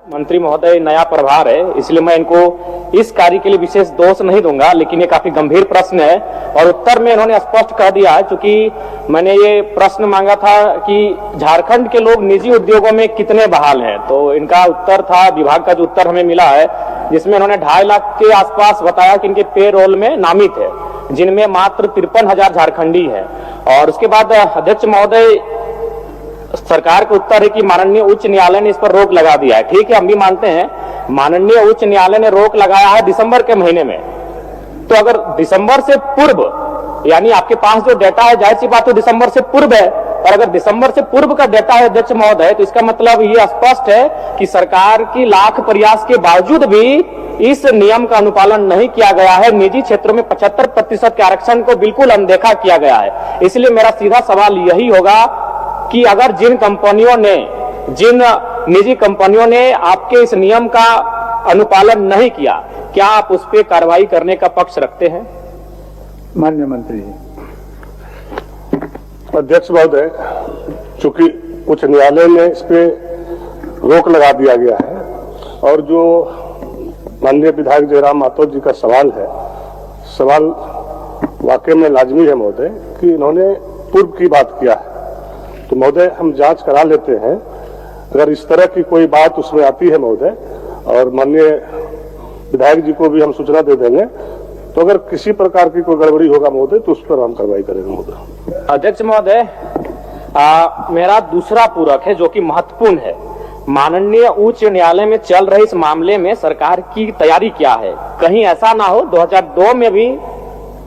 मंत्री महोदय नया प्रभार है, इसलिए मैं इनको इस कार्य के लिए विशेष दोष नहीं दूंगा, लेकिन ये काफी गंभीर प्रश्न है और उत्तर में इन्होंने स्पष्ट कह दिया है। क्योंकि मैंने ये प्रश्न मांगा था कि झारखंड के लोग निजी उद्योगों में कितने बहाल हैं, तो इनका उत्तर था, विभाग का जो उत्तर हमें मिला है, जिसमें इन्होंने 2.5 लाख के आसपास बताया कि इनके पे रोल में नामित है, जिनमें मात्र 53,000 झारखंडी है। और उसके बाद अध्यक्ष महोदय, सरकार का उत्तर है कि माननीय उच्च न्यायालय ने इस पर रोक लगा दिया है। ठीक है, हम भी मानते हैं माननीय उच्च न्यायालय ने रोक लगाया है दिसंबर के महीने में, तो अगर दिसंबर से पूर्व, यानी आपके पास जो डेटा है, जाहिर सी बात है दिसंबर से पूर्व है, और अगर दिसंबर से पूर्व का डेटा है अध्यक्ष महोदय, तो इसका मतलब ये स्पष्ट है कि सरकार की लाख प्रयास के बावजूद भी इस नियम का अनुपालन नहीं किया गया है। निजी क्षेत्रों में 75% के आरक्षण को बिल्कुल अनदेखा किया गया है। इसलिए मेरा सीधा सवाल यही होगा कि अगर जिन निजी कंपनियों ने आपके इस नियम का अनुपालन नहीं किया, क्या आप उस पर कार्रवाई करने का पक्ष रखते हैं? माननीय मंत्री जी। अध्यक्ष महोदय, चूंकि उच्च न्यायालय में इस पे रोक लगा दिया गया है और जो माननीय विधायक जयराम माथुर जी का सवाल वाकई में लाजमी है महोदय कि इन्होंने पूर्व की बात किया है, तो महोदय हम जांच करा लेते हैं। अगर इस तरह की कोई बात उसमें आती है महोदय, और माननीय विधायक जी को भी हम सूचना दे देंगे, तो अगर किसी प्रकार की कोई गड़बड़ी होगा महोदय तो उस पर हम कार्रवाई करेंगे महोदय। अध्यक्ष महोदय, मेरा दूसरा पूरक है जो कि महत्वपूर्ण है। माननीय उच्च न्यायालय में चल रहे इस मामले में सरकार की तैयारी क्या है? कहीं ऐसा ना हो 2002 में भी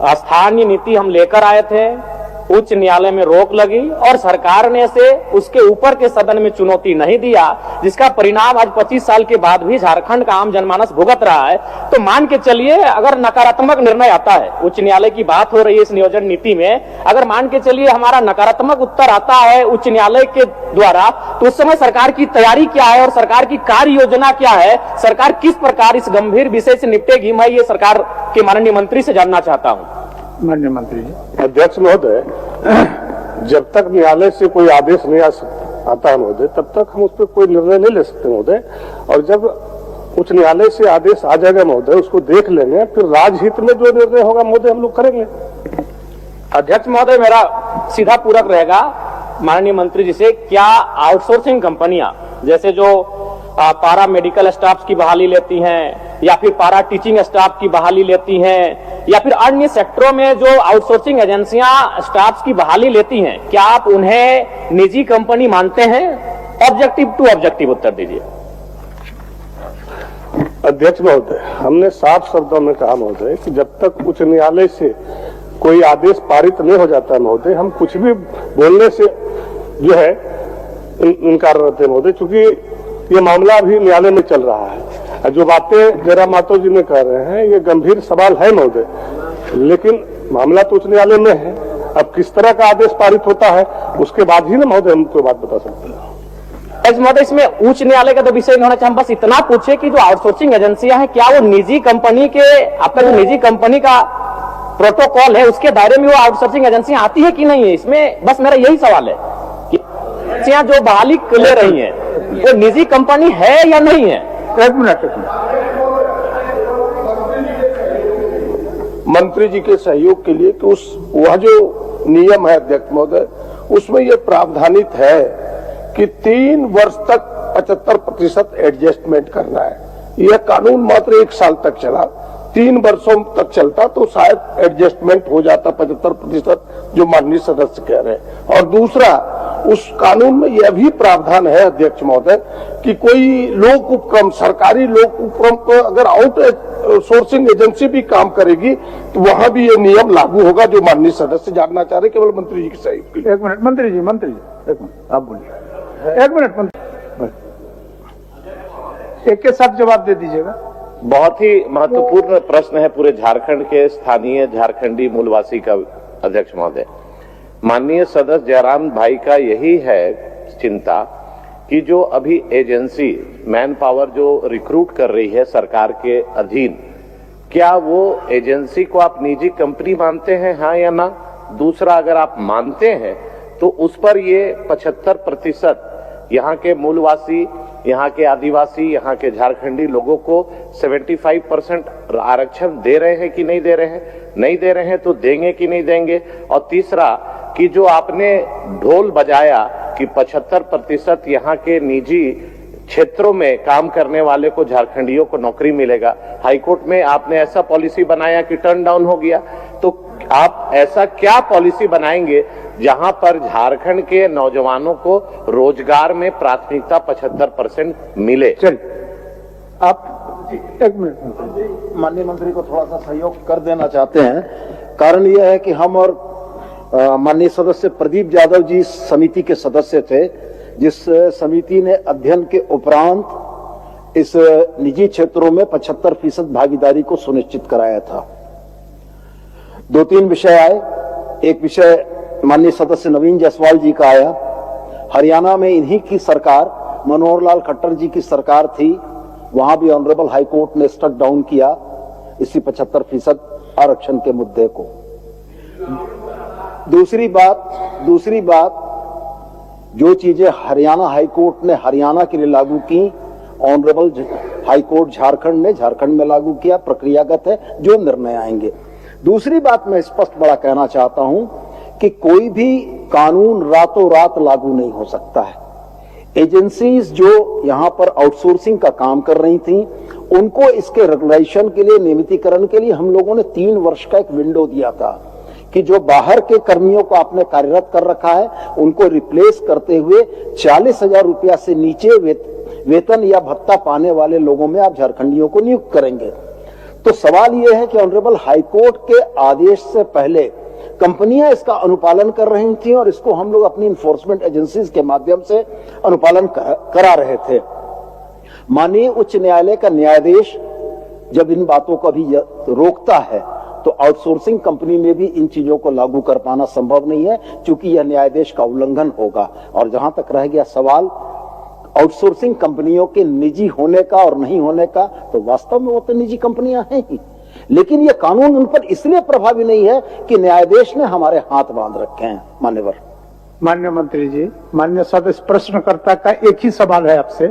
स्थानीय नीति हम लेकर आए थे, उच्च न्यायालय में रोक लगी और सरकार ने से उसके ऊपर के सदन में चुनौती नहीं दिया, जिसका परिणाम आज 25 साल के बाद भी झारखंड का आम जनमानस भुगत रहा है। तो मान के चलिए अगर नकारात्मक निर्णय आता है, उच्च न्यायालय की बात हो रही है इस नियोजन नीति में, अगर मान के चलिए हमारा नकारात्मक उत्तर आता है उच्च न्यायालय के द्वारा, तो उस समय सरकार की तैयारी क्या है और सरकार की कार्य योजना क्या है? सरकार किस प्रकार इस गंभीर विषय से निपटेगी? मैं ये सरकार के माननीय मंत्री से जानना चाहता हूँ। माननीय मंत्री जी। अध्यक्ष महोदय, जब तक न्यायालय से कोई आदेश नहीं आता है महोदय, तब तक हम उस पर कोई निर्णय नहीं ले सकते महोदय, और जब उच्च न्यायालय से आदेश आ जाएगा महोदय उसको देख लेंगे, फिर राजहित में जो निर्णय होगा महोदय हम लोग करेंगे। अध्यक्ष महोदय, मेरा सीधा पूरक रहेगा माननीय मंत्री जी से, क्या आउटसोर्सिंग कंपनियां जैसे जो पारा मेडिकल स्टाफ की बहाली लेती हैं या फिर पारा टीचिंग स्टाफ की बहाली लेती हैं या फिर अन्य सेक्टरों में जो आउटसोर्सिंग एजेंसियां स्टाफ की बहाली लेती हैं, क्या आप उन्हें निजी कंपनी मानते हैं? ऑब्जेक्टिव टू ऑब्जेक्टिव उत्तर दीजिए। अध्यक्ष महोदय, हमने साफ शब्दों में कहा महोदय कि जब तक उच्च न्यायालय से कोई आदेश पारित नहीं हो जाता महोदय, हम कुछ भी बोलने से जो है इनकार रहते हैं महोदय, क्योंकि ये मामला अभी न्यायालय में चल रहा है। जो बातें जयराम माथुर जी ने कह रहे हैं ये गंभीर सवाल है महोदय, लेकिन मामला तो उच्च न्यायालय में है। अब किस तरह का आदेश पारित होता है उसके बाद ही ना महोदय हम कोई बात बता सकते हैं। महोदय, इसमें उच्च न्यायालय का तो विषय होना चाहिए, हम बस इतना पूछे कि जो आउटसोर्सिंग एजेंसियां हैं, क्या वो निजी कंपनी के, आपका जो निजी कंपनी का प्रोटोकॉल है उसके दायरे में वो आउटसोर्सिंग एजेंसियां आती है कि नहीं है? इसमें बस मेरा यही सवाल है कि एजेंसियां जो बहाली ले रही हैं वो निजी कंपनी है या नहीं है? एक मिनट। मंत्री जी के सहयोग के लिए कि वह जो नियम है अध्यक्ष महोदय, उसमें यह प्रावधानित है कि 3 वर्ष तक 75% एडजस्टमेंट करना है। यह कानून मात्र 1 साल तक चला, 3 वर्षों तक चलता तो शायद एडजस्टमेंट हो जाता 75%, जो माननीय सदस्य कह रहे हैं। और दूसरा, उस कानून में यह भी प्रावधान है अध्यक्ष महोदय कि कोई लोक उपक्रम, सरकारी लोक उपक्रम को अगर आउट सोर्सिंग एजेंसी भी काम करेगी तो वहां भी ये नियम लागू होगा, जो माननीय सदस्य जानना चाह रहे, केवल मंत्री जी के सहयोग के लिए। एक मिनट मंत्री जी, एक मिनट आप बोलिए। एक मिनट मंत्री, एक के साथ जवाब दे दीजिएगा। बहुत ही महत्वपूर्ण प्रश्न है पूरे झारखंड के स्थानीय झारखंडी मूलवासी का अध्यक्ष महोदय। माननीय सदस्य जयराम भाई का यही है चिंता कि जो अभी एजेंसी मैन पावर जो रिक्रूट कर रही है सरकार के अधीन, क्या वो एजेंसी को आप निजी कंपनी मानते हैं, हाँ या ना? दूसरा, अगर आप मानते हैं तो उस पर ये 75% यहाँ के मूलवासी यहाँ के आदिवासी, यहाँ के झारखंडी लोगों को 75% आरक्षण दे रहे हैं कि नहीं दे रहे हैं? नहीं दे रहे हैं तो देंगे कि नहीं देंगे? और तीसरा कि जो आपने ढोल बजाया कि 75% यहाँ के निजी क्षेत्रों में काम करने वाले को, झारखंडियों को नौकरी मिलेगा, हाईकोर्ट में आपने ऐसा पॉलिसी बनाया कि टर्न डाउन हो गया। तो आप ऐसा क्या पॉलिसी बनाएंगे जहां पर झारखंड के नौजवानों को रोजगार में प्राथमिकता 75% मिले? चलिए आप एक मिनट। माननीय मंत्री को थोड़ा सा सहयोग कर देना चाहते हैं। कारण यह है कि हम और माननीय सदस्य प्रदीप यादव जी समिति के सदस्य थे, जिस समिति ने अध्ययन के उपरांत इस निजी क्षेत्रों में 75% भागीदारी को सुनिश्चित कराया था। 2-3 विषय आए। एक विषय माननीय सदस्य नवीन जायसवाल जी का आया। हरियाणा में इन्हीं की सरकार, मनोहर लाल खट्टर जी की सरकार थी, वहां भी ऑनरेबल हाई कोर्ट ने स्टक डाउन किया इसी 75% आरक्षण के मुद्दे को। दूसरी बात जो चीजें हरियाणा हाई कोर्ट ने हरियाणा के लिए लागू की, ऑनरेबल हाई कोर्ट झारखंड ने झारखंड में लागू किया, प्रक्रियागत है, जो निर्णय आएंगे। दूसरी बात मैं स्पष्ट बड़ा कहना चाहता हूं कि कोई भी कानून रातों रात लागू नहीं हो सकता है। एजेंसीज जो यहां पर आउटसोर्सिंग का काम कर रही थी, उनको इसके रेगुलेशन के लिए, नियमितीकरण के लिए हम लोगों ने 3 वर्ष का एक विंडो दिया था कि जो बाहर के कर्मियों को आपने कार्यरत कर रखा है, उनको रिप्लेस करते हुए 40,000 रुपया से नीचे वेतन या भत्ता पाने वाले लोगों में आप झारखंडियों को नियुक्त करेंगे। तो सवाल यह है कि ऑनरेबल हाईकोर्ट के आदेश से पहले कंपनियां इसका अनुपालन कर रही थी और इसको हम लोग अपनी इन्फोर्समेंट एजेंसीज के माध्यम से अनुपालन करा रहे थे। माननीय उच्च न्यायालय का न्यायाधीश जब इन बातों को भी रोकता है, तो आउटसोर्सिंग कंपनी में भी इन चीजों को लागू कर पाना संभव नहीं है, क्योंकि यह न्यायाधीश का उल्लंघन होगा। और जहां तक रह गया सवाल आउटसोर्सिंग कंपनियों के निजी होने का और नहीं होने का, तो वास्तव में वो तो निजी कंपनियां हैं ही, लेकिन यह कानून उन पर इसलिए प्रभावी नहीं है कि न्यायाधीश ने हमारे हाथ बांध रखे हैं। मान्यवर। माननीय मंत्री जी, माननीय सदस्य, प्रश्नकर्ता का एक ही सवाल है आपसे।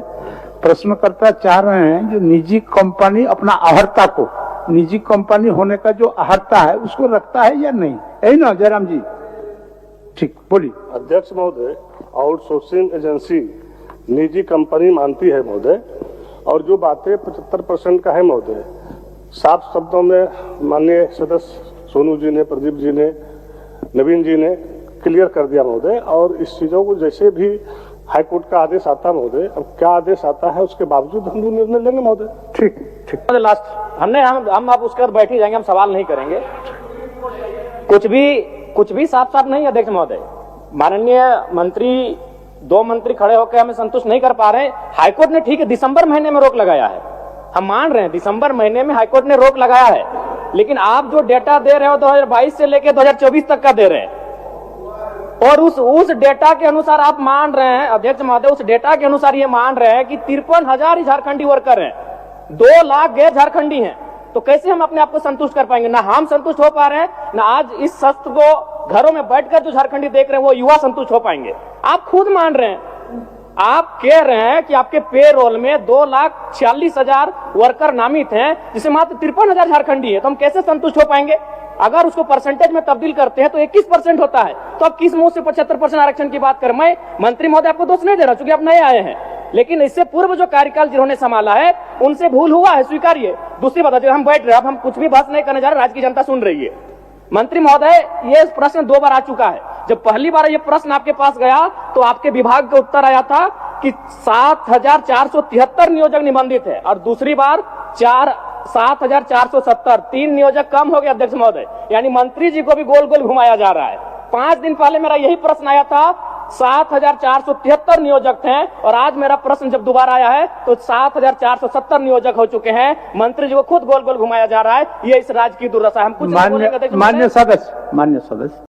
प्रश्नकर्ता चाह रहे हैं जो निजी कंपनी अपना अहर्ता को, निजी कंपनी होने का जो अहर्ता है उसको रखता है या नहीं, यही ना जयराम जी? ठीक, बोलिए। अध्यक्ष महोदय, आउटसोर्सिंग एजेंसी निजी कंपनी मानती है महोदय, और जो बातें 75% का है महोदय, साफ शब्दों में माननीय सदस्य सोनू जी ने, प्रदीप जी ने, नवीन जी ने क्लियर कर दिया महोदय। और इस चीजों को जैसे भी हाईकोर्ट का आदेश आता महोदय, अब क्या आदेश आता है उसके बावजूद हम निर्णय लेंगे महोदय। ठीक ठीक। लास्ट हम आप उसके बाद बैठ ही जाएंगे, हम सवाल नहीं करेंगे। कुछ भी साफ नहीं अध्यक्ष महोदय। माननीय मंत्री, 2 मंत्री खड़े होकर हमें संतुष्ट नहीं कर पा रहे। हाईकोर्ट ने ठीक है दिसंबर महीने में रोक लगाया है, हम मान रहे हैं दिसंबर महीने में हाईकोर्ट ने रोक लगाया है, लेकिन आप जो डेटा दे रहे हो 2022 से लेकर 2024 तक का दे रहे हैं, और उस डेटा के अनुसार आप मान रहे हैं अध्यक्ष महोदय, उस डेटा के अनुसार ये मान रहे हैं कि 53,000 झारखंडी वर्कर हैं, 2 लाख गैर झारखंडी हैं। तो कैसे हम अपने आप को संतुष्ट कर पाएंगे? ना हम संतुष्ट हो पा रहे हैं, ना आज इस सत्र को घरों में बैठकर जो झारखंडी देख रहे हैं वो युवा संतुष्ट हो पाएंगे। आप खुद मान रहे हैं, आप कह रहे हैं कि आपके पेरोल में 2,46,000 वर्कर नामित हैं, जिसमें मात्र 53,000 झारखंडी है, तो हम कैसे संतुष्ट हो पाएंगे? अगर उसको परसेंटेज में तब्दील करते हैं तो 21% होता है, तो आप किस मुंह से 75% आरक्षण की बात करें? मैं मंत्री महोदय आपको दोष नहीं दे रहा, चूंकि आप नए आए हैं, लेकिन इससे पूर्व जो कार्यकाल जिन्होंने संभाला है उनसे भूल हुआ है, स्वीकारिए। दूसरी बात, जो हम बैठ रहे हैं, अब हम कुछ भी बहस नहीं करने जा रहे, राज्य की जनता सुन रही है। मंत्री महोदय, ये प्रश्न 2 बार आ चुका है। जब पहली बार ये प्रश्न आपके पास गया तो आपके विभाग का उत्तर आया था कि 7,473 नियोजक निबंधित है, और दूसरी बार 7,470, 3 नियोजक कम हो गए अध्यक्ष महोदय। यानी मंत्री जी को भी गोल गोल घुमाया जा रहा है। 5 दिन पहले मेरा यही प्रश्न आया था, 7,473 नियोजक थे, और आज मेरा प्रश्न जब दोबारा आया है तो 7,470 नियोजक हो चुके हैं। मंत्री जी को खुद गोल गोल घुमाया जा रहा है। ये इस राज्य की दुर्दशा है। हम कुछ मान्य सदस्य